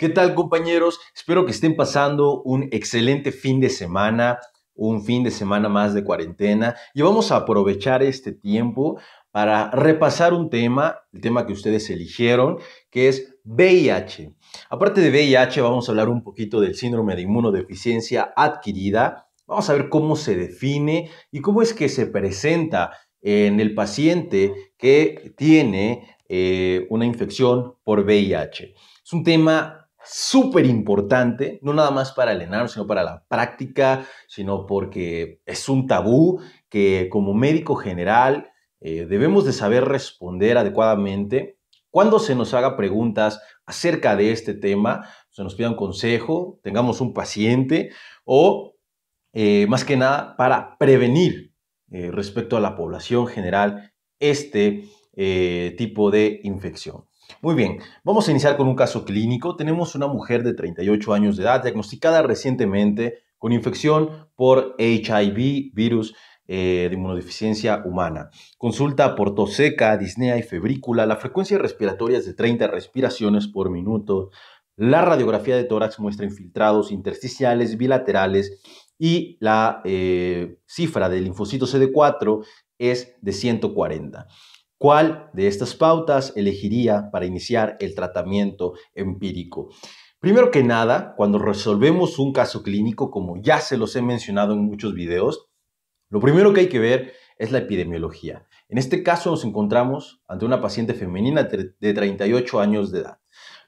¿Qué tal, compañeros? Espero que estén pasando un excelente fin de semana, un fin de semana más de cuarentena, y vamos a aprovechar este tiempo para repasar un tema, el tema que ustedes eligieron, que es VIH. Aparte de VIH, vamos a hablar un poquito del síndrome de inmunodeficiencia adquirida. Vamos a ver cómo se define y cómo es que se presenta en el paciente que tiene una infección por VIH. Es un tema súper importante, no nada más para el ENARM, sino para la práctica, sino porque es un tabú que como médico general debemos de saber responder adecuadamente. Cuando se nos haga preguntas acerca de este tema, se nos pida un consejo, tengamos un paciente o más que nada para prevenir respecto a la población general este tipo de infección. Muy bien, vamos a iniciar con un caso clínico. Tenemos una mujer de 38 años de edad diagnosticada recientemente con infección por HIV, virus de inmunodeficiencia humana. Consulta por tos seca, disnea y febrícula. La frecuencia respiratoria es de 30 respiraciones por minuto. La radiografía de tórax muestra infiltrados intersticiales bilaterales y la cifra del linfocito CD4 es de 140. ¿Cuál de estas pautas elegiría para iniciar el tratamiento empírico? Primero que nada, cuando resolvemos un caso clínico, como ya se los he mencionado en muchos videos, lo primero que hay que ver es la epidemiología. En este caso nos encontramos ante una paciente femenina de 38 años de edad.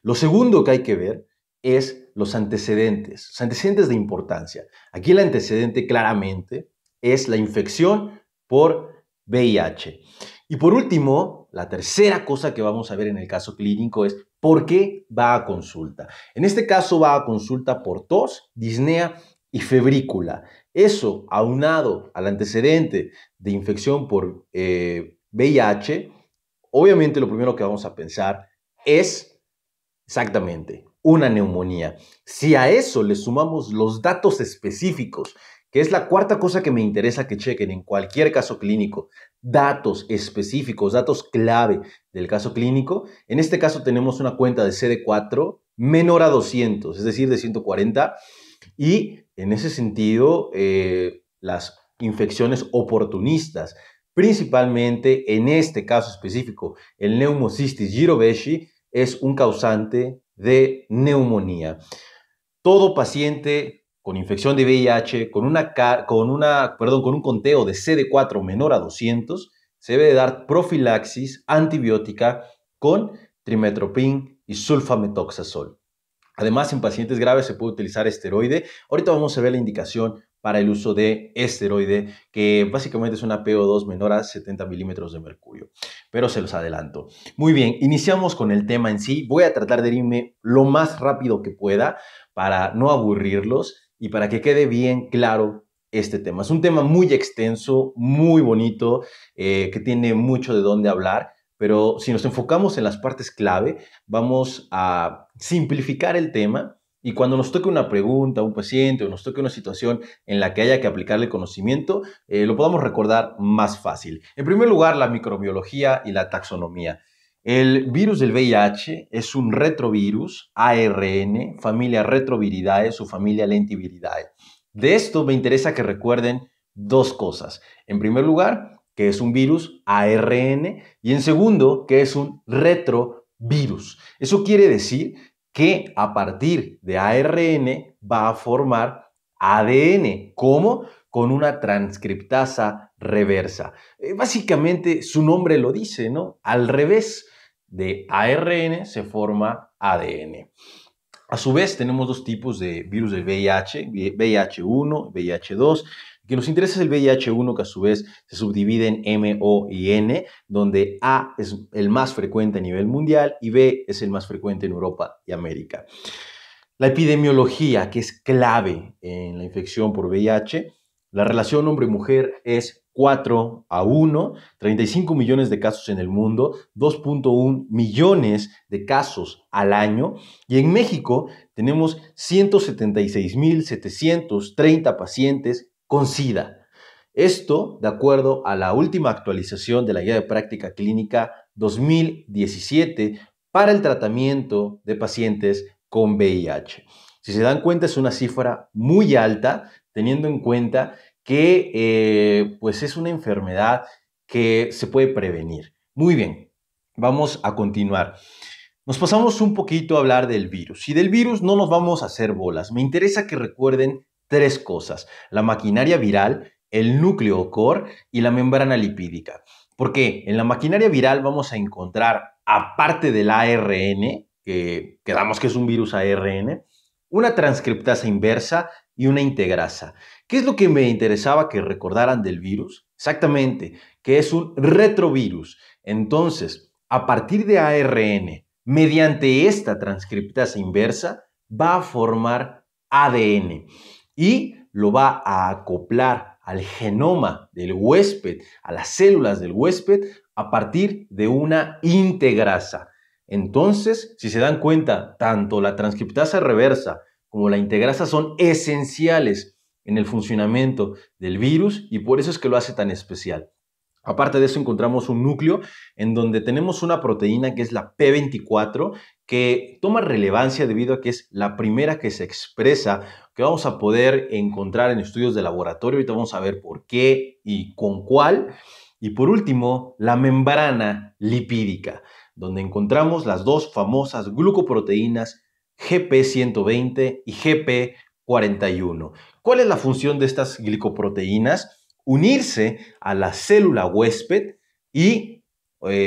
Lo segundo que hay que ver es los antecedentes de importancia. Aquí el antecedente claramente es la infección por VIH. Y por último, la tercera cosa que vamos a ver en el caso clínico es por qué va a consulta. En este caso va a consulta por tos, disnea y febrícula. Eso, aunado al antecedente de infección por VIH, obviamente lo primero que vamos a pensar es exactamente una neumonía. Si a eso le sumamos los datos específicos, que es la cuarta cosa que me interesa que chequen en cualquier caso clínico, datos específicos, datos clave del caso clínico. En este caso tenemos una cuenta de CD4 menor a 200, es decir, de 140, y en ese sentido, las infecciones oportunistas, principalmente en este caso específico, el Pneumocystis jirovecii, es un causante de neumonía. Todo paciente con infección de VIH, con un conteo de CD4 menor a 200, se debe dar profilaxis antibiótica con trimethoprim y sulfamethoxazol. Además, en pacientes graves se puede utilizar esteroide. Ahorita vamos a ver la indicación para el uso de esteroide, que básicamente es una PO2 menor a 70 milímetros de mercurio, pero se los adelanto. Muy bien, iniciamos con el tema en sí. Voy a tratar de irme lo más rápido que pueda para no aburrirlos y para que quede bien claro este tema. Es un tema muy extenso, muy bonito, que tiene mucho de dónde hablar. Pero si nos enfocamos en las partes clave, vamos a simplificar el tema y cuando nos toque una pregunta a un paciente o nos toque una situación en la que haya que aplicarle conocimiento, lo podamos recordar más fácil. En primer lugar, la microbiología y la taxonomía. El virus del VIH es un retrovirus ARN, familia Retroviridae, su familia Lentiviridae. De esto me interesa que recuerden dos cosas. En primer lugar, que es un virus ARN, y en segundo, que es un retrovirus. Eso quiere decir que a partir de ARN va a formar ADN. ¿Cómo? Con una transcriptasa reversa. Básicamente su nombre lo dice, ¿no? Al revés de ARN se forma ADN. A su vez, tenemos dos tipos de virus del VIH, VIH1, VIH2. Que nos interesa es el VIH1, que a su vez se subdivide en M, O y N, donde A es el más frecuente a nivel mundial y B es el más frecuente en Europa y América. La epidemiología, que es clave en la infección por VIH, la relación hombre-mujer es 4:1, 35 millones de casos en el mundo, 2.1 millones de casos al año, y en México tenemos 176,730 pacientes con SIDA. Esto de acuerdo a la última actualización de la Guía de Práctica Clínica 2017 para el tratamiento de pacientes con VIH. Si se dan cuenta, es una cifra muy alta, teniendo en cuenta que pues es una enfermedad que se puede prevenir. Muy bien, vamos a continuar. Nos pasamos un poquito a hablar del virus. Y del virus no nos vamos a hacer bolas. Me interesa que recuerden tres cosas: la maquinaria viral, el núcleo core y la membrana lipídica. ¿Por qué? En la maquinaria viral vamos a encontrar, aparte del ARN, que quedamos que es un virus ARN, una transcriptasa inversa y una integrasa. ¿Qué es lo que me interesaba que recordaran del virus? Exactamente, que es un retrovirus. Entonces, a partir de ARN, mediante esta transcriptasa inversa, va a formar ADN y lo va a acoplar al genoma del huésped, a las células del huésped, a partir de una integrasa. Entonces, si se dan cuenta, tanto la transcriptasa reversa como la integrasa son esenciales en el funcionamiento del virus y por eso es que lo hace tan especial. Aparte de eso, encontramos un núcleo en donde tenemos una proteína que es la P24, que toma relevancia debido a que es la primera que se expresa, que vamos a poder encontrar en estudios de laboratorio. Ahorita vamos a ver por qué y con cuál. Y por último, la membrana lipídica, donde encontramos las dos famosas glucoproteínas GP120 y GP41. ¿Cuál es la función de estas glicoproteínas? Unirse a la célula huésped y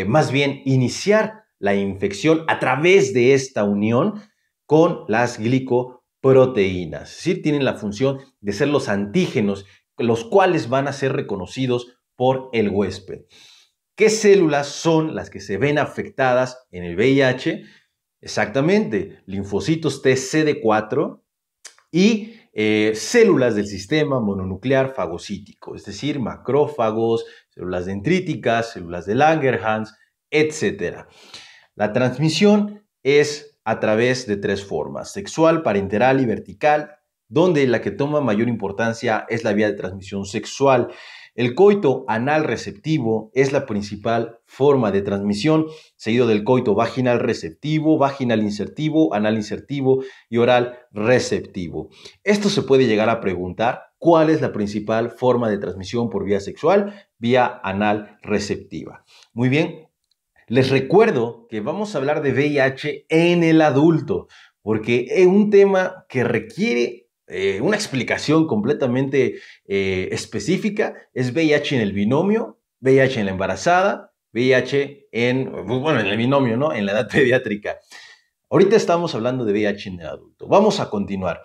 más bien iniciar la infección a través de esta unión con las glicoproteínas. Es decir, tienen la función de ser los antígenos, los cuales van a ser reconocidos por el huésped. ¿Qué células son las que se ven afectadas en el VIH? Exactamente, linfocitos T CD4 y células del sistema mononuclear fagocítico, es decir, macrófagos, células dendríticas, células de Langerhans, etc. La transmisión es a través de tres formas: sexual, parenteral y vertical, donde la que toma mayor importancia es la vía de transmisión sexual. El coito anal receptivo es la principal forma de transmisión, seguido del coito vaginal receptivo, vaginal insertivo, anal insertivo y oral receptivo. Esto se puede llegar a preguntar: ¿cuál es la principal forma de transmisión por vía sexual? Vía anal receptiva. Muy bien, les recuerdo que vamos a hablar de VIH en el adulto, porque es un tema que requiere una explicación completamente específica. Es VIH en el binomio, VIH en la embarazada, VIH en el binomio, ¿no? En la edad pediátrica. Ahorita estamos hablando de VIH en el adulto. Vamos a continuar.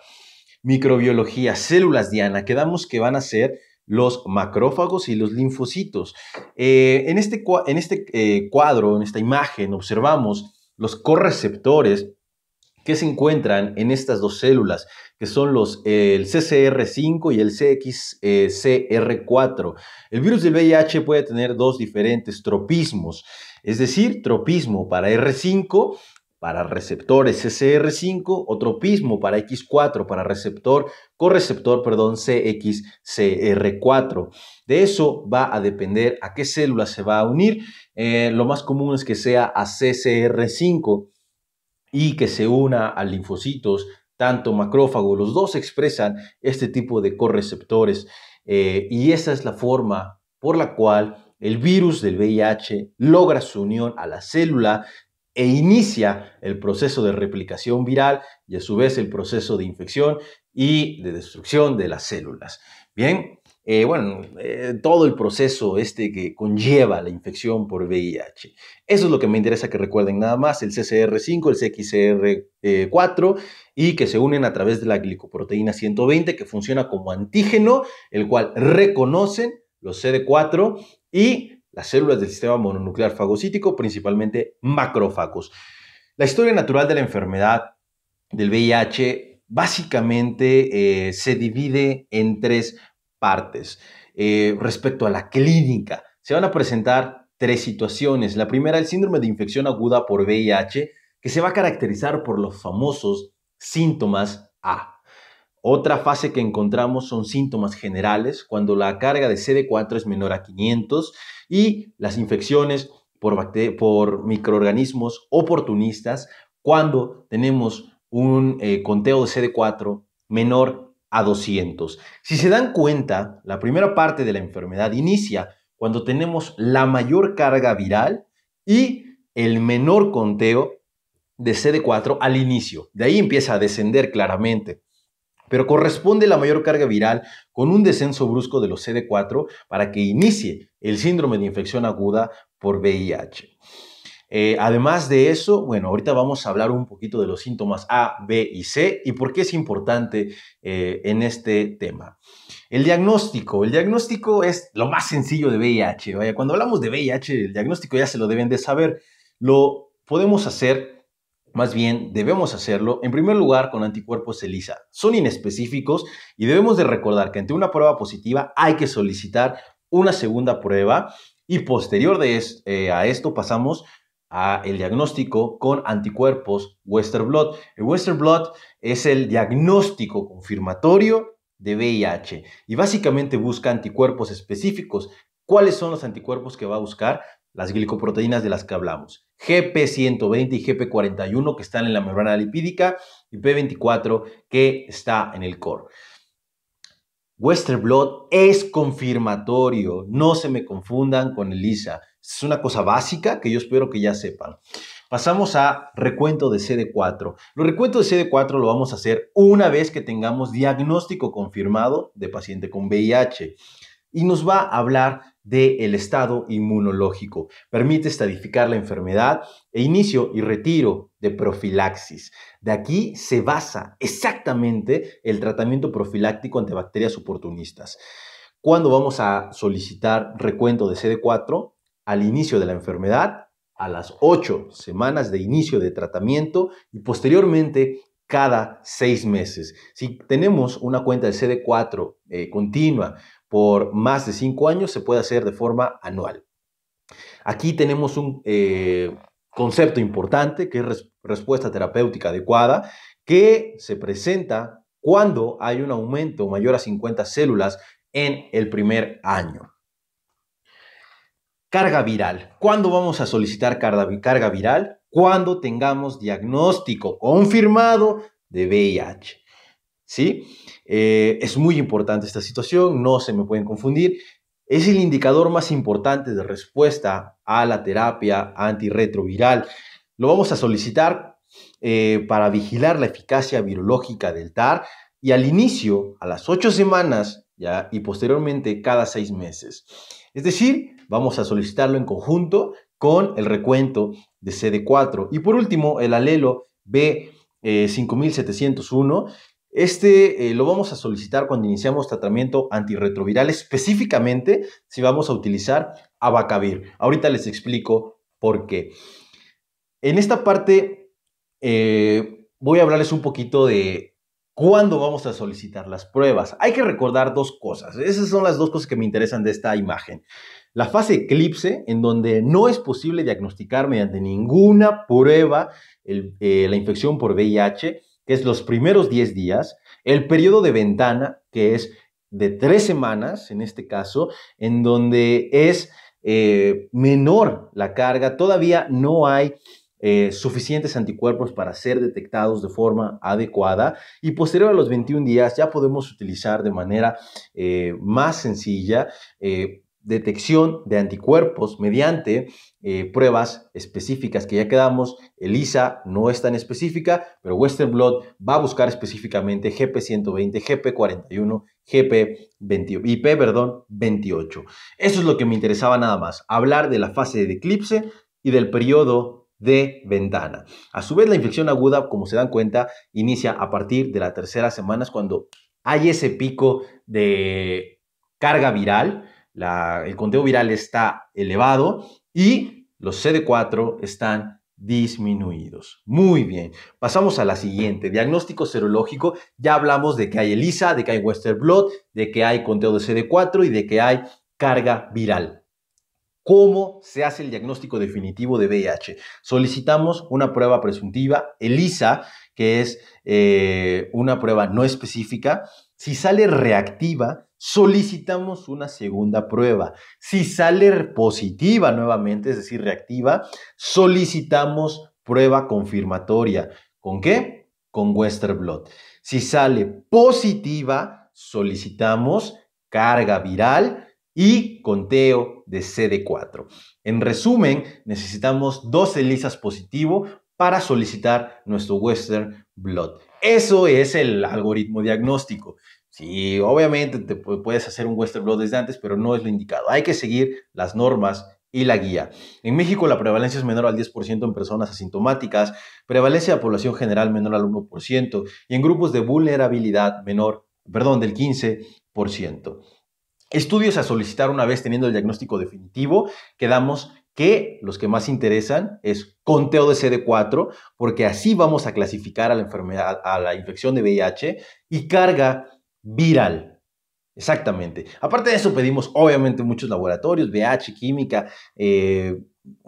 Microbiología, células diana, quedamos que van a ser los macrófagos y los linfocitos. En este cuadro, en esta imagen, observamos los correceptores que se encuentran en estas dos células, que son el CCR5 y el CXCR4. El virus del VIH puede tener dos diferentes tropismos, es decir, tropismo para R5, para receptores CCR5, o tropismo para X4, para correceptor, CXCR4. De eso va a depender a qué célula se va a unir. Lo más común es que sea a CCR5 y que se una a linfocitos, tanto macrófago. Los dos expresan este tipo de correceptores y esa es la forma por la cual el virus del VIH logra su unión a la célula e inicia el proceso de replicación viral y a su vez el proceso de infección y de destrucción de las células. Bien, todo el proceso que conlleva la infección por VIH. Eso es lo que me interesa que recuerden nada más: el CCR5, el CXCR4, y que se unen a través de la glicoproteína 120, que funciona como antígeno, el cual reconocen los CD4 y las células del sistema mononuclear fagocítico, principalmente macrófagos. La historia natural de la enfermedad del VIH básicamente se divide en tres partes. Respecto a la clínica, se van a presentar tres situaciones. La primera, el síndrome de infección aguda por VIH, que se va a caracterizar por los famosos síntomas A. Otra fase que encontramos son síntomas generales, cuando la carga de CD4 es menor a 500 y las infecciones por microorganismos oportunistas, cuando tenemos un conteo de CD4 menor a 200. Si se dan cuenta, la primera parte de la enfermedad inicia cuando tenemos la mayor carga viral y el menor conteo de CD4 al inicio. De ahí empieza a descender claramente. Pero corresponde la mayor carga viral con un descenso brusco de los CD4 para que inicie el síndrome de infección aguda por VIH. Además de eso, bueno, ahorita vamos a hablar un poquito de los síntomas A, B y C y por qué es importante en este tema. El diagnóstico es lo más sencillo de VIH. Vaya, cuando hablamos de VIH, el diagnóstico ya se lo deben de saber. Lo podemos hacer, más bien debemos hacerlo, en primer lugar con anticuerpos ELISA. Son inespecíficos y debemos de recordar que ante una prueba positiva hay que solicitar una segunda prueba y posterior a esto pasamos a el diagnóstico con anticuerpos Western Blot. El Western Blot es el diagnóstico confirmatorio de VIH y básicamente busca anticuerpos específicos. ¿Cuáles son los anticuerpos que va a buscar? Las glicoproteínas de las que hablamos. GP120 y GP41 que están en la membrana lipídica y P24 que está en el core. Western Blot es confirmatorio, no se me confundan con ELISA. Es una cosa básica que yo espero que ya sepan. Pasamos a recuento de CD4. Los recuentos de CD4 lo vamos a hacer una vez que tengamos diagnóstico confirmado de paciente con VIH. Y nos va a hablar del estado inmunológico. Permite estadificar la enfermedad e inicio y retiro de profilaxis. De aquí se basa exactamente el tratamiento profiláctico ante bacterias oportunistas. ¿Cuándo vamos a solicitar recuento de CD4? Al inicio de la enfermedad, a las 8 semanas de inicio de tratamiento y posteriormente cada 6 meses. Si tenemos una cuenta de CD4 continua por más de 5 años, se puede hacer de forma anual. Aquí tenemos un concepto importante que es respuesta terapéutica adecuada, que se presenta cuando hay un aumento mayor a 50 células en el primer año. Carga viral. ¿Cuándo vamos a solicitar carga viral? Cuando tengamos diagnóstico confirmado de VIH. ¿Sí? Es muy importante esta situación, no se me pueden confundir. Es el indicador más importante de respuesta a la terapia antirretroviral. Lo vamos a solicitar para vigilar la eficacia virológica del TAR y al inicio, a las 8 semanas ¿ya? Y posteriormente cada 6 meses. Es decir, vamos a solicitarlo en conjunto con el recuento de CD4. Y por último, el alelo B5701. Lo vamos a solicitar cuando iniciamos tratamiento antirretroviral, específicamente si vamos a utilizar abacavir. Ahorita les explico por qué. En esta parte voy a hablarles un poquito de cuándo vamos a solicitar las pruebas. Hay que recordar dos cosas. Esas son las dos cosas que me interesan de esta imagen. La fase eclipse, en donde no es posible diagnosticar mediante ninguna prueba la infección por VIH, que es los primeros 10 días, el periodo de ventana, que es de 3 semanas, en este caso, en donde es menor la carga, todavía no hay suficientes anticuerpos para ser detectados de forma adecuada y posterior a los 21 días ya podemos utilizar de manera más sencilla detección de anticuerpos mediante pruebas específicas que ya quedamos. ELISA no es tan específica, pero Western Blot va a buscar específicamente GP120, GP41, IP28. Eso es lo que me interesaba nada más, hablar de la fase de eclipse y del periodo de ventana. A su vez, la infección aguda, como se dan cuenta, inicia a partir de la tercera semana, es cuando hay ese pico de carga viral. El conteo viral está elevado y los CD4 están disminuidos. Muy bien, pasamos a la siguiente, diagnóstico serológico. Ya hablamos de que hay ELISA, de que hay Western Blot, de que hay conteo de CD4 y de que hay carga viral. ¿Cómo se hace el diagnóstico definitivo de VIH? Solicitamos una prueba presuntiva, ELISA, que es una prueba no específica. Si sale reactiva, solicitamos una segunda prueba. Si sale positiva nuevamente, es decir, reactiva, solicitamos prueba confirmatoria. ¿Con qué? con Western blot. Si sale positiva, solicitamos carga viral y conteo de CD4. En resumen, necesitamos 2 ELISAs positivo para solicitar nuestro Western blot. Eso es el algoritmo diagnóstico. Sí, obviamente te puedes hacer un Western blot desde antes, pero no es lo indicado. Hay que seguir las normas y la guía. En México la prevalencia es menor al 10% en personas asintomáticas, prevalencia de población general menor al 1% y en grupos de vulnerabilidad del 15%. Estudios a solicitar una vez teniendo el diagnóstico definitivo, quedamos que los que más interesan es conteo de CD4, porque así vamos a clasificar a la enfermedad, a la infección de VIH, y carga viral. Exactamente. Aparte de eso, pedimos obviamente muchos laboratorios, VH, química,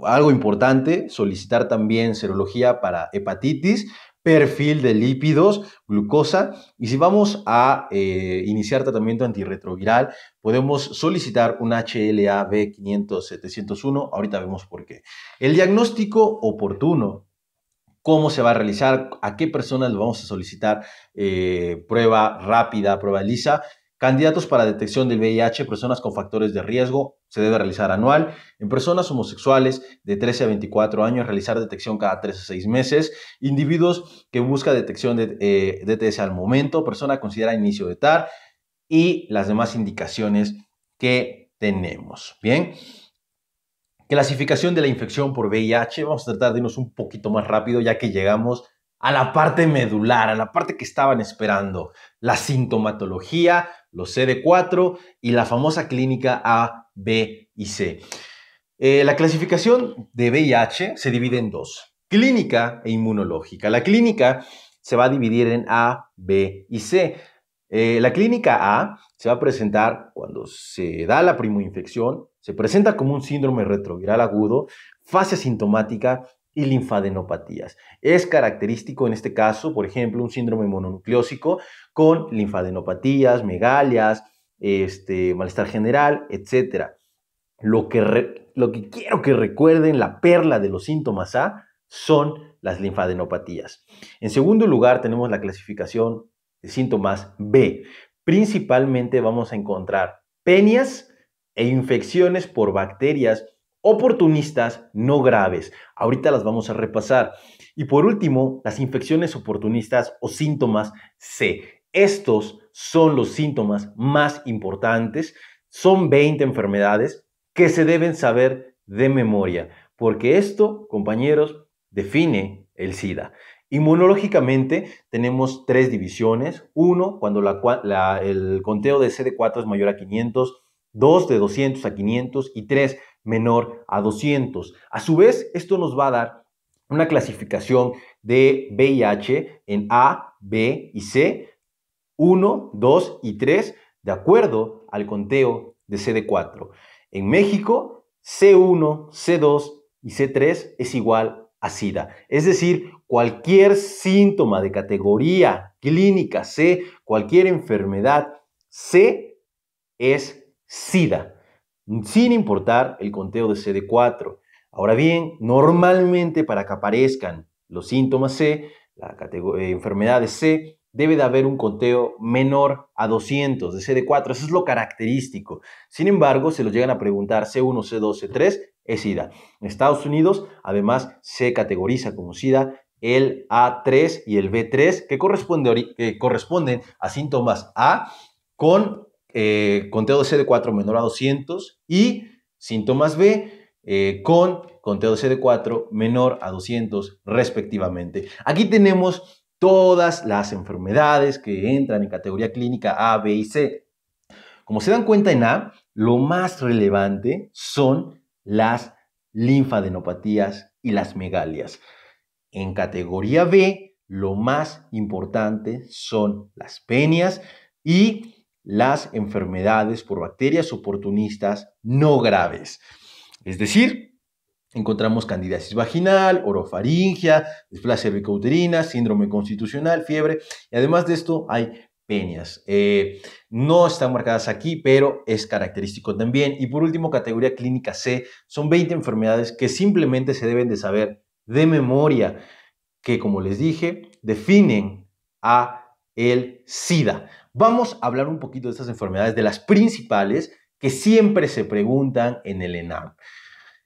algo importante, solicitar también serología para hepatitis, perfil de lípidos, glucosa, y si vamos a iniciar tratamiento antirretroviral, podemos solicitar un HLA-B500-701, ahorita vemos por qué. El diagnóstico oportuno, cómo se va a realizar, a qué personas le vamos a solicitar prueba rápida, prueba ELISA. Candidatos para detección del VIH, personas con factores de riesgo, se debe realizar anual. En personas homosexuales de 13 a 24 años, realizar detección cada 3 a 6 meses. Individuos que buscan detección de DTS al momento, persona considera inicio de TAR y las demás indicaciones que tenemos. Bien. Clasificación de la infección por VIH. Vamos a tratar de irnos un poquito más rápido ya que llegamos a la parte medular, a la parte que estaban esperando. La sintomatología, los CD4 y la famosa clínica A, B y C. La clasificación de VIH se divide en dos, clínica e inmunológica. La clínica se va a dividir en A, B y C. La clínica A se va a presentar cuando se da la primoinfección, se presenta como un síndrome retroviral agudo, fase asintomática y linfadenopatías. Es característico en este caso, por ejemplo, un síndrome mononucleósico con linfadenopatías, megalias, malestar general, etc. Lo que quiero que recuerden, la perla de los síntomas A, son las linfadenopatías. En segundo lugar, tenemos la clasificación de síntomas B. Principalmente vamos a encontrar penias e infecciones por bacterias oportunistas no graves. Ahorita las vamos a repasar. Y por último, las infecciones oportunistas o síntomas C. Estos son los síntomas más importantes. Son 20 enfermedades que se deben saber de memoria, porque esto, compañeros, define el SIDA. Inmunológicamente tenemos 3 divisiones. 1, cuando el conteo de CD4 es mayor a 500, 2 de 200 a 500 y 3 menor a 200. A su vez, esto nos va a dar una clasificación de VIH en A, B y C, 1, 2 y 3, de acuerdo al conteo de CD4. En México, C1, C2 y C3 es igual a SIDA. Es decir, cualquier síntoma de categoría clínica C, cualquier enfermedad C es SIDA, sin importar el conteo de CD4. Ahora bien, normalmente para que aparezcan los síntomas C, la enfermedad de C, debe de haber un conteo menor a 200 de CD4. Eso es lo característico. Sin embargo, se los llegan a preguntar C1, C2, C3, es SIDA. En Estados Unidos, además, se categoriza como SIDA el A3 y el B3, que corresponden a síntomas A con conteo de CD4 menor a 200 y síntomas B con conteo de CD4 menor a 200 respectivamente. Aquí tenemos todas las enfermedades que entran en categoría clínica A, B y C. Como se dan cuenta en A, lo más relevante son las linfadenopatías y las megalias. En categoría B, lo más importante son las penias y las enfermedades por bacterias oportunistas no graves. Es decir, encontramos candidiasis vaginal, orofaringia, displasia cervicouterina, síndrome constitucional, fiebre, y además de esto hay penias. No están marcadas aquí, pero es característico también. Y por último, categoría clínica C, son 20 enfermedades que simplemente se deben de saber de memoria, que como les dije, definen a el SIDA. Vamos a hablar un poquito de estas enfermedades, de las principales que siempre se preguntan en el ENAM.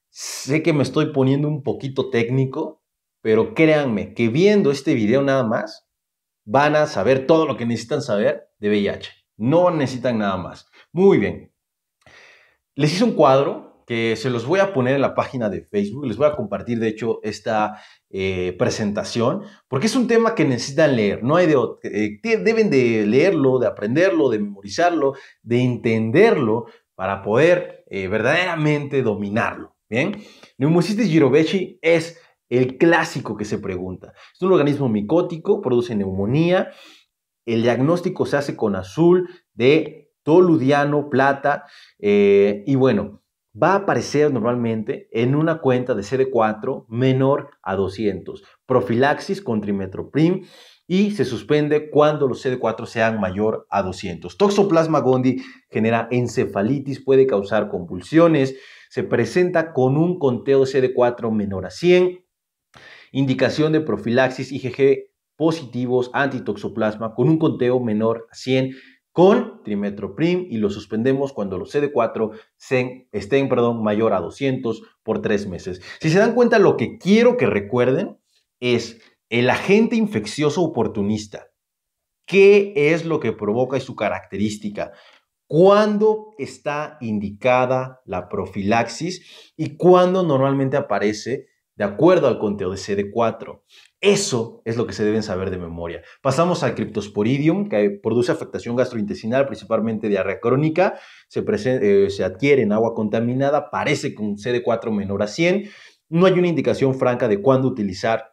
Sé que me estoy poniendo un poquito técnico, pero créanme que viendo este video nada más van a saber todo lo que necesitan saber de VIH. No necesitan nada más. Muy bien. Les hice un cuadro que se los voy a poner en la página de Facebook. Les voy a compartir, de hecho, esta presentación, porque es un tema que necesitan leer. No hay deben de leerlo, de aprenderlo, de memorizarlo, de entenderlo para poder verdaderamente dominarlo. Bien, Pneumocystis jirovecii es el clásico que se pregunta. Es un organismo micótico, produce neumonía. El diagnóstico se hace con azul de toludiano, plata, y bueno, va a aparecer normalmente en una cuenta de CD4 menor a 200. Profilaxis con trimethoprim y se suspende cuando los CD4 sean mayor a 200. Toxoplasma gondii genera encefalitis, puede causar convulsiones, se presenta con un conteo de CD4 menor a 100. Indicación de profilaxis IgG positivos antitoxoplasma con un conteo menor a 100 con trimethoprim y lo suspendemos cuando los CD4 estén mayor a 200 por 3 meses. Si se dan cuenta, lo que quiero que recuerden es el agente infeccioso oportunista. ¿Qué es lo que provoca y su característica? ¿Cuándo está indicada la profilaxis y cuándo normalmente aparece de acuerdo al conteo de CD4? Eso es lo que se deben saber de memoria. Pasamos al Cryptosporidium, que produce afectación gastrointestinal, principalmente diarrea crónica, se adquiere en agua contaminada, aparece con CD4 menor a 100. No hay una indicación franca de cuándo utilizar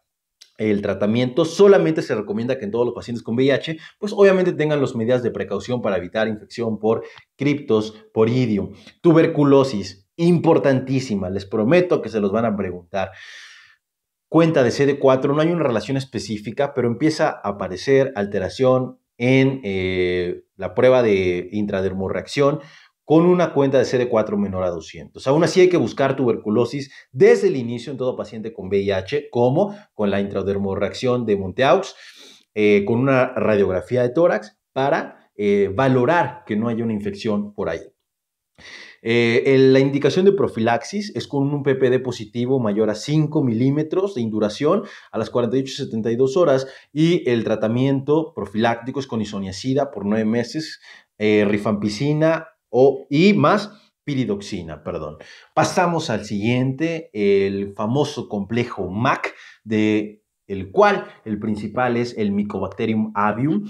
el tratamiento. Solamente se recomienda que en todos los pacientes con VIH, pues obviamente tengan las medidas de precaución para evitar infección por Cryptosporidium. Tuberculosis, importantísima, les prometo que se los van a preguntar. Cuenta de CD4, no hay una relación específica, pero empieza a aparecer alteración en la prueba de intradermorreacción con una cuenta de CD4 menor a 200. Aún así hay que buscar tuberculosis desde el inicio en todo paciente con VIH, como con la intradermorreacción de Monteaux, con una radiografía de tórax para valorar que no haya una infección por ahí. La indicación de profilaxis es con un PPD positivo mayor a 5 milímetros de induración a las 48-72 horas y el tratamiento profiláctico es con isoniazida por 9 meses, rifampicina y más piridoxina, perdón. Pasamos al siguiente, el famoso complejo MAC, el cual el principal es el Mycobacterium avium.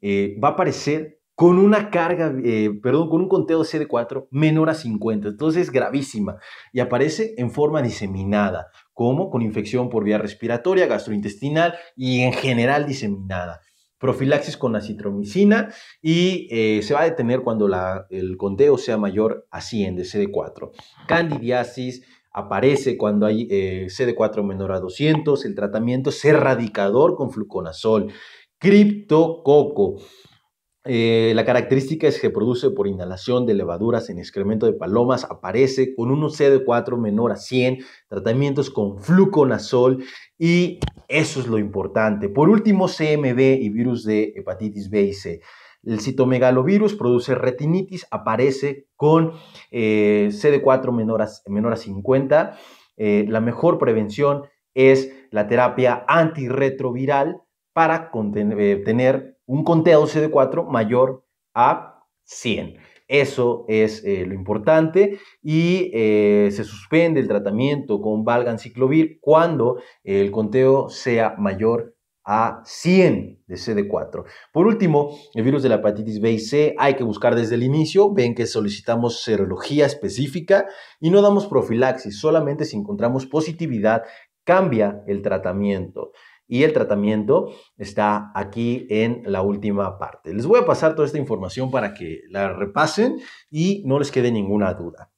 Va a aparecer con una carga, con un conteo de CD4 menor a 50. Entonces es gravísima y aparece en forma diseminada, como con infección por vía respiratoria, gastrointestinal y en general diseminada. Profilaxis con acitromicina y se va a detener cuando el conteo sea mayor a 100 de CD4. Candidiasis aparece cuando hay CD4 menor a 200. El tratamiento es erradicador con fluconazol. Criptococo. La característica es que produce por inhalación de levaduras en excremento de palomas, aparece con un CD4 menor a 100, tratamientos con fluconazol y eso es lo importante. Por último, CMV y virus de hepatitis B y C. El citomegalovirus produce retinitis, aparece con CD4 menor a 50. La mejor prevención es la terapia antirretroviral para tener un conteo CD4 mayor a 100. Eso es lo importante y se suspende el tratamiento con valganciclovir cuando el conteo sea mayor a 100 de CD4. Por último, el virus de la hepatitis B y C hay que buscar desde el inicio. Ven que solicitamos serología específica y no damos profilaxis. Solamente si encontramos positividad cambia el tratamiento. Y el tratamiento está aquí en la última parte. Les voy a pasar toda esta información para que la repasen y no les quede ninguna duda.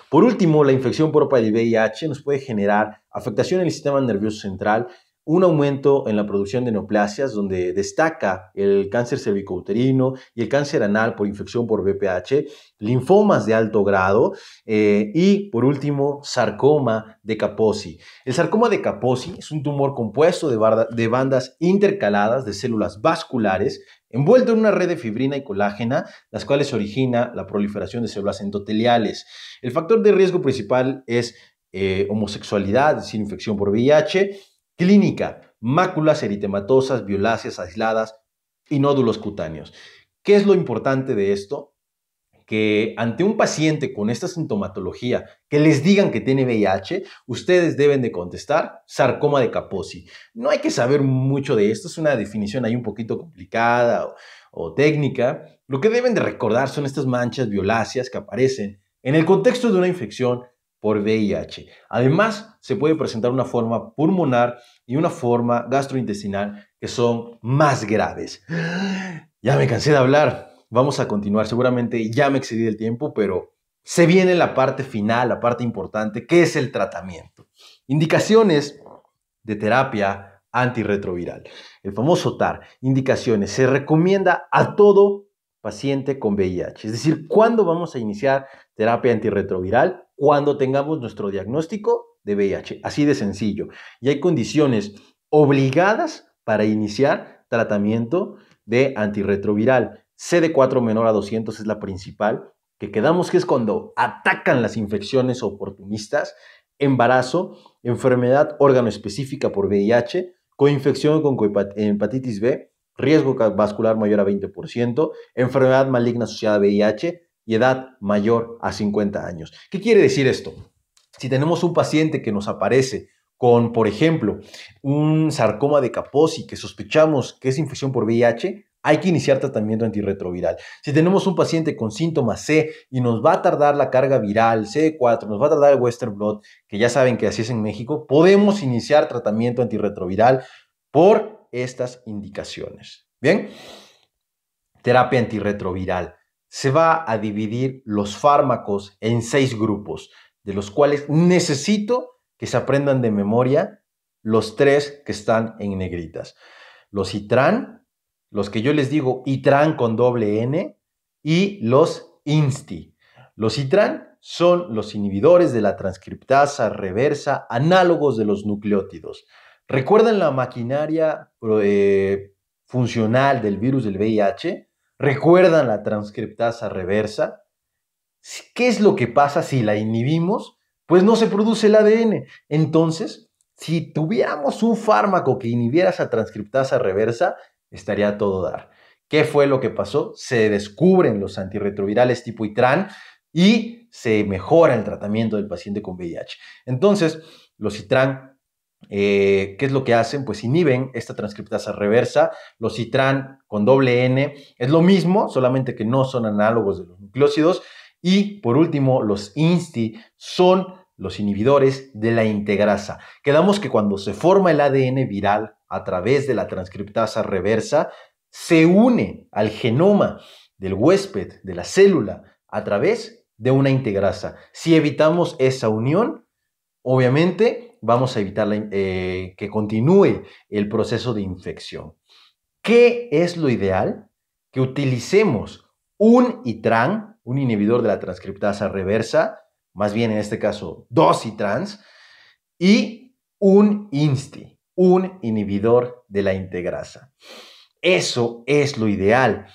Por último, la infección por VIH nos puede generar afectación en el sistema nervioso central, un aumento en la producción de neoplasias, donde destaca el cáncer cervicouterino y el cáncer anal por infección por VPH, linfomas de alto grado y, por último, sarcoma de Kaposi. El sarcoma de Kaposi es un tumor compuesto de bandas intercaladas de células vasculares envuelto en una red de fibrina y colágena, las cuales origina la proliferación de células endoteliales. El factor de riesgo principal es homosexualidad, es decir, infección por VIH, clínica, máculas eritematosas, violáceas aisladas y nódulos cutáneos. ¿Qué es lo importante de esto? Que ante un paciente con esta sintomatología que les digan que tiene VIH, ustedes deben de contestar sarcoma de Kaposi. No hay que saber mucho de esto, es una definición ahí un poquito complicada o técnica. Lo que deben de recordar son estas manchas violáceas que aparecen en el contexto de una infección por VIH. Además, se puede presentar una forma pulmonar y una forma gastrointestinal que son más graves. Ya me cansé de hablar. Vamos a continuar. Seguramente ya me excedí del tiempo, pero se viene la parte final, la parte importante, que es el tratamiento. Indicaciones de terapia antirretroviral. El famoso TAR. Indicaciones. Se recomienda a todo paciente con VIH. Es decir, ¿cuándo vamos a iniciar terapia antirretroviral? Cuando tengamos nuestro diagnóstico de VIH. Así de sencillo. Y hay condiciones obligadas para iniciar tratamiento de antirretroviral. CD4 menor a 200 es la principal, que quedamos que es cuando atacan las infecciones oportunistas, embarazo, enfermedad órgano específica por VIH, coinfección con hepatitis B, riesgo vascular mayor a 20%, enfermedad maligna asociada a VIH y edad mayor a 50 años. ¿Qué quiere decir esto? Si tenemos un paciente que nos aparece con, por ejemplo, un sarcoma de Kaposi que sospechamos que es infección por VIH, hay que iniciar tratamiento antirretroviral. Si tenemos un paciente con síntomas C y nos va a tardar la carga viral, CD4, nos va a tardar el Western Blot, que ya saben que así es en México, podemos iniciar tratamiento antirretroviral por estas indicaciones. Bien, terapia antirretroviral. Se va a dividir los fármacos en 6 grupos, de los cuales necesito que se aprendan de memoria los 3 que están en negritas. Los ITRAN, los que yo les digo ITRAN con doble N, y los INSTI. Los ITRAN son los inhibidores de la transcriptasa reversa, análogos de los nucleótidos. ¿Recuerdan la maquinaria funcional del virus del VIH? ¿Recuerdan la transcriptasa reversa? ¿Qué es lo que pasa si la inhibimos? Pues no se produce el ADN. Entonces, si tuviéramos un fármaco que inhibiera esa transcriptasa reversa, estaría a todo dar. ¿Qué fue lo que pasó? Se descubren los antirretrovirales tipo ITRAN y se mejora el tratamiento del paciente con VIH. Entonces, los ITRAN, ¿qué es lo que hacen? Pues inhiben esta transcriptasa reversa. Los ITRAN con doble N es lo mismo, solamente que no son análogos de los nucleósidos. Y por último, los INSTI son los inhibidores de la integrasa. Quedamos que cuando se forma el ADN viral a través de la transcriptasa reversa, se une al genoma del huésped de la célula a través de una integrasa. Si evitamos esa unión, obviamente vamos a evitar que continúe el proceso de infección. ¿Qué es lo ideal? Que utilicemos un ITRAN, un inhibidor de la transcriptasa reversa, más bien en este caso 2 ITRANs, y un INSTI, un inhibidor de la integrasa. Eso es lo ideal.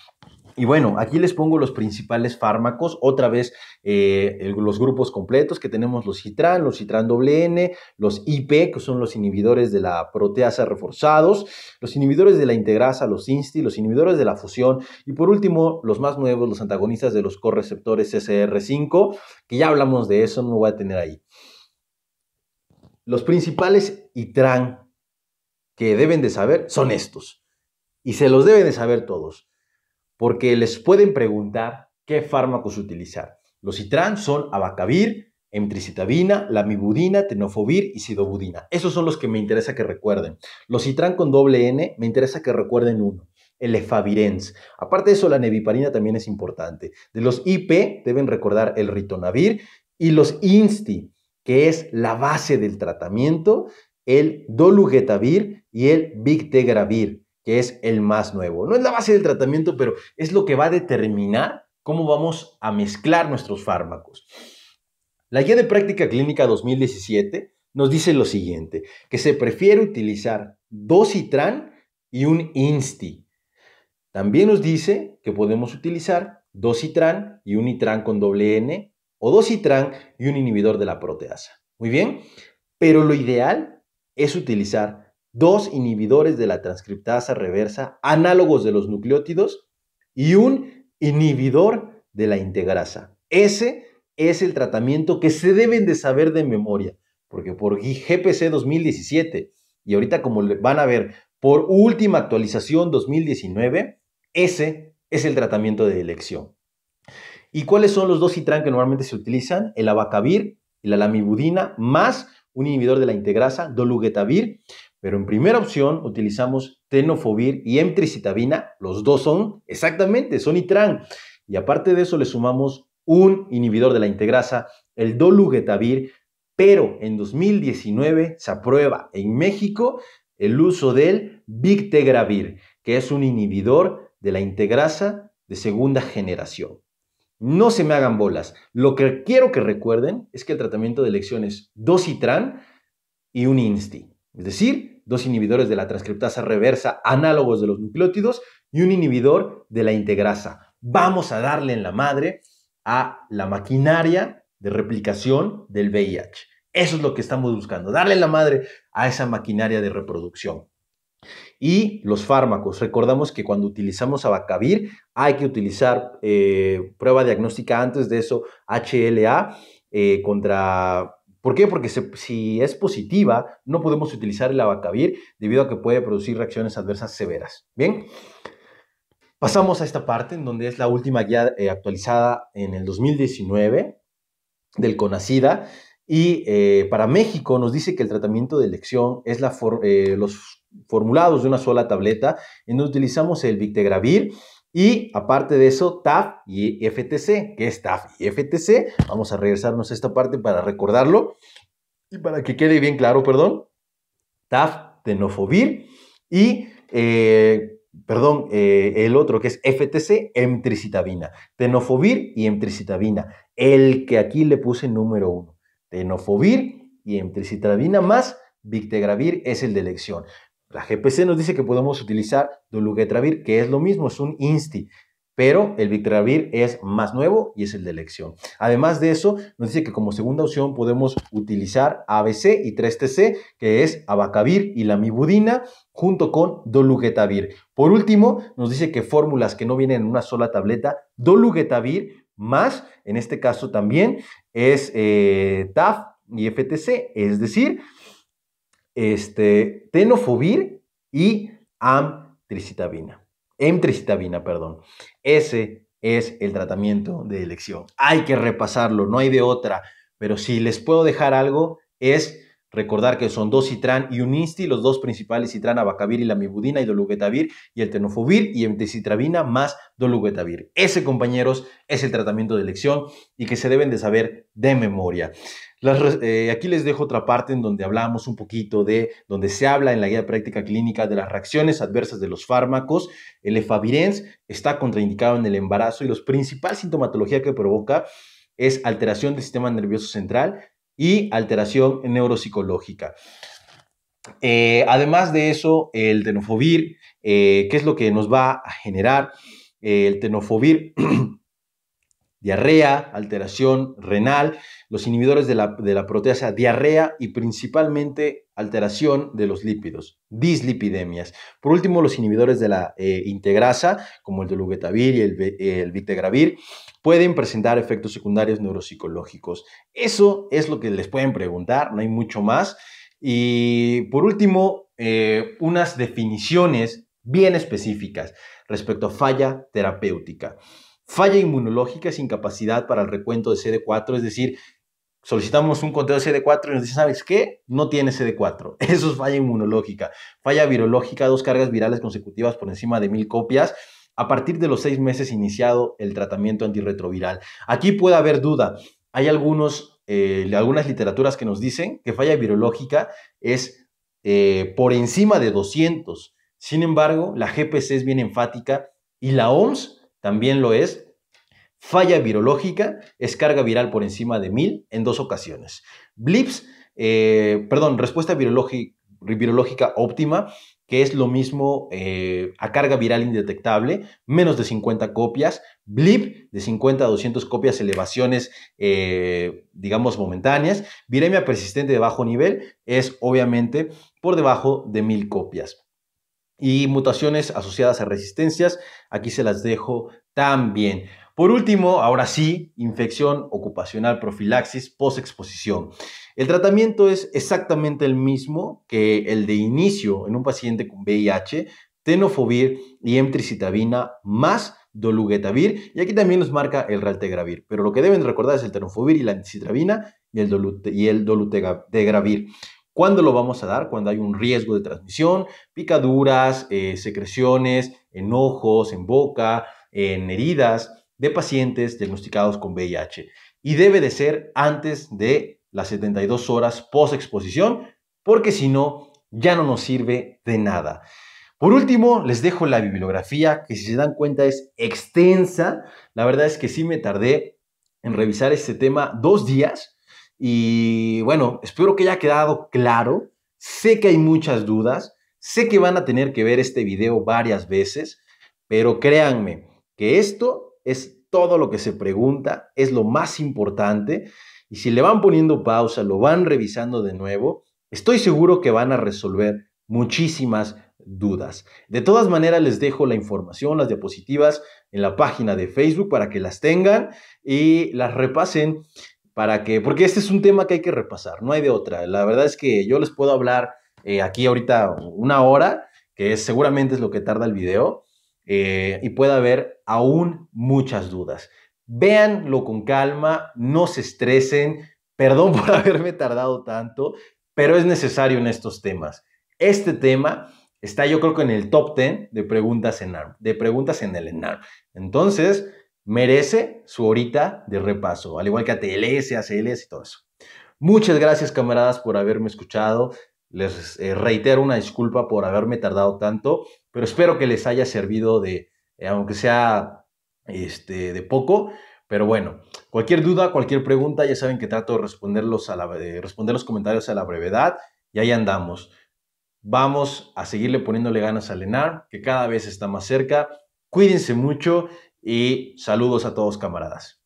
Y bueno, aquí les pongo los principales fármacos, otra vez los grupos completos que tenemos los ITRAN WN, los IP, que son los inhibidores de la proteasa reforzados, los inhibidores de la integrasa, los INSTI, los inhibidores de la fusión y por último, los más nuevos, los antagonistas de los correceptores CCR5, que ya hablamos de eso, no lo voy a tener ahí. Los principales ITRAN que deben de saber son estos y se los deben de saber todos, porque les pueden preguntar qué fármacos utilizar. Los ITRAN son abacavir, emtricitabina, lamivudina, tenofovir y sidobudina. Esos son los que me interesa que recuerden. Los ITRAN con doble N, me interesa que recuerden uno, el efavirenz. Aparte de eso, la neviparina también es importante. De los IP, deben recordar el ritonavir y los INSTI, que es la base del tratamiento, el dolugetavir y el Bictegravir, que es el más nuevo. No es la base del tratamiento, pero es lo que va a determinar cómo vamos a mezclar nuestros fármacos. La Guía de Práctica Clínica 2017 nos dice lo siguiente, que se prefiere utilizar dositran y un INSTI. También nos dice que podemos utilizar dositran y un nitran con doble N o dositran y un inhibidor de la proteasa. Muy bien, pero lo ideal es utilizar dos inhibidores de la transcriptasa reversa análogos de los nucleótidos y un inhibidor de la integrasa. Ese es el tratamiento que se deben de saber de memoria, porque por GPC 2017 y ahorita como van a ver por última actualización 2019, ese es el tratamiento de elección. ¿Y cuáles son los dositran que normalmente se utilizan? El abacavir y la lamivudina más un inhibidor de la integrasa, dolutegravir, pero en primera opción utilizamos tenofovir y emtricitabina, los dos son itran, y aparte de eso le sumamos un inhibidor de la integrasa, el dolutegravir, pero en 2019 se aprueba en México el uso del Bictegravir, que es un inhibidor de la integrasa de segunda generación. No se me hagan bolas. Lo que quiero que recuerden es que el tratamiento de elección es dositran y un INSTI, es decir, dos inhibidores de la transcriptasa reversa análogos de los nucleótidos y un inhibidor de la integrasa. Vamos a darle en la madre a la maquinaria de replicación del VIH. Eso es lo que estamos buscando, darle en la madre a esa maquinaria de reproducción. Y los fármacos, recordamos que cuando utilizamos abacavir hay que utilizar prueba diagnóstica antes de eso, HLA, ¿Por qué? Porque si es positiva, no podemos utilizar el abacavir debido a que puede producir reacciones adversas severas. Bien, pasamos a esta parte en donde es la última guía actualizada en el 2019 del CONACYDA. Y para México nos dice que el tratamiento de elección es los formulados de una sola tableta, en donde utilizamos el Bictegravir y aparte de eso TAF y FTC. ¿Qué es TAF y FTC? Vamos a regresarnos a esta parte para recordarlo y para que quede bien claro, TAF, tenofovir y el otro que es FTC, emtricitabina. Tenofovir y emtricitabina. El que aquí le puse número 1. Tenofovir y emtricitabina más Bictegravir es el de elección. La GPC nos dice que podemos utilizar dolutegravir, que es lo mismo, es un INSTI, pero el Bictegravir es más nuevo y es el de elección. Además de eso, nos dice que como segunda opción podemos utilizar ABC y 3TC, que es abacavir y lamivudina, junto con dolutegravir. Por último, nos dice que fórmulas que no vienen en una sola tableta, dolutegravir más, en este caso también, es TAF y FTC, es decir, tenofovir y emtricitabina, perdón. Ese es el tratamiento de elección. Hay que repasarlo, no hay de otra, pero si les puedo dejar algo es recordar que son dositran y un INSTI, los dos principales citran, abacavir y lamivudina y dolutegravir, y el tenofovir y emtricitabina más dolutegravir. Ese, compañeros, es el tratamiento de elección y que se deben de saber de memoria. Aquí les dejo otra parte en donde hablamos un poquito donde se habla en la guía de práctica clínica de las reacciones adversas de los fármacos. El efavirenz está contraindicado en el embarazo y la principal sintomatología que provoca es alteración del sistema nervioso central y alteración neuropsicológica. Además de eso, el tenofovir, ¿qué es lo que nos va a generar? El tenofovir, diarrea, alteración renal, los inhibidores de la proteasa, diarrea y principalmente alteración de los lípidos, dislipidemias. Por último, los inhibidores de la integrasa, como el dolutegravir y el Bictegravir, pueden presentar efectos secundarios neuropsicológicos. Eso es lo que les pueden preguntar, no hay mucho más. Y por último, unas definiciones bien específicas respecto a falla terapéutica. Falla inmunológica es incapacidad para el recuento de CD4, es decir, solicitamos un conteo de CD4 y nos dicen, ¿sabes qué? No tiene CD4. Eso es falla inmunológica. Falla virológica, 2 cargas virales consecutivas por encima de 1000 copias a partir de los 6 meses iniciado el tratamiento antirretroviral. Aquí puede haber duda. Hay algunas literaturas que nos dicen que falla virológica es por encima de 200. Sin embargo, la GPC es bien enfática y la OMS también lo es. Falla virológica es carga viral por encima de 1000 en 2 ocasiones. BLIPS, respuesta virológica óptima, que es lo mismo a carga viral indetectable, menos de 50 copias. BLIP, de 50 a 200 copias, elevaciones, digamos, momentáneas. Viremia persistente de bajo nivel es, obviamente, por debajo de 1000 copias. Y mutaciones asociadas a resistencias, aquí se las dejo también. Por último, ahora sí, infección ocupacional, profilaxis, postexposición. El tratamiento es exactamente el mismo que el de inicio en un paciente con VIH, tenofovir y emtricitabina más dolutegravir, y aquí también nos marca el raltegravir, pero lo que deben recordar es el tenofovir y la emtricitabina y el dolutegravir. ¿Cuándo lo vamos a dar? Cuando hay un riesgo de transmisión, picaduras, secreciones, en ojos, en boca, en heridas de pacientes diagnosticados con VIH. Y debe de ser antes de las 72 horas post-exposición, porque si no, ya no nos sirve de nada. Por último, les dejo la bibliografía, que si se dan cuenta es extensa. La verdad es que sí me tardé en revisar este tema 2 días. Y bueno, espero que haya quedado claro. Sé que hay muchas dudas. Sé que van a tener que ver este video varias veces. Pero créanme que esto es todo lo que se pregunta. Es lo más importante. Y si le van poniendo pausa, lo van revisando de nuevo, estoy seguro que van a resolver muchísimas dudas. De todas maneras, les dejo la información, las diapositivas en la página de Facebook para que las tengan y las repasen porque este es un tema que hay que repasar, no hay de otra. La verdad es que yo les puedo hablar aquí ahorita 1 hora, que seguramente es lo que tarda el video, y puede haber aún muchas dudas. Véanlo con calma, no se estresen, perdón por haberme tardado tanto, pero es necesario en estos temas. Este tema está, yo creo que en el top 10 de preguntas en el ENARM. Entonces, merece su horita de repaso, al igual que ATLS, ACLS y todo eso. Muchas gracias, camaradas, por haberme escuchado. Les reitero una disculpa por haberme tardado tanto, pero espero que les haya servido aunque sea de poco. Pero bueno, cualquier duda, cualquier pregunta, ya saben que trato de responder los comentarios a la brevedad y ahí andamos. Vamos a seguirle poniéndole ganas al ENARM, que cada vez está más cerca. Cuídense mucho y saludos a todos, camaradas.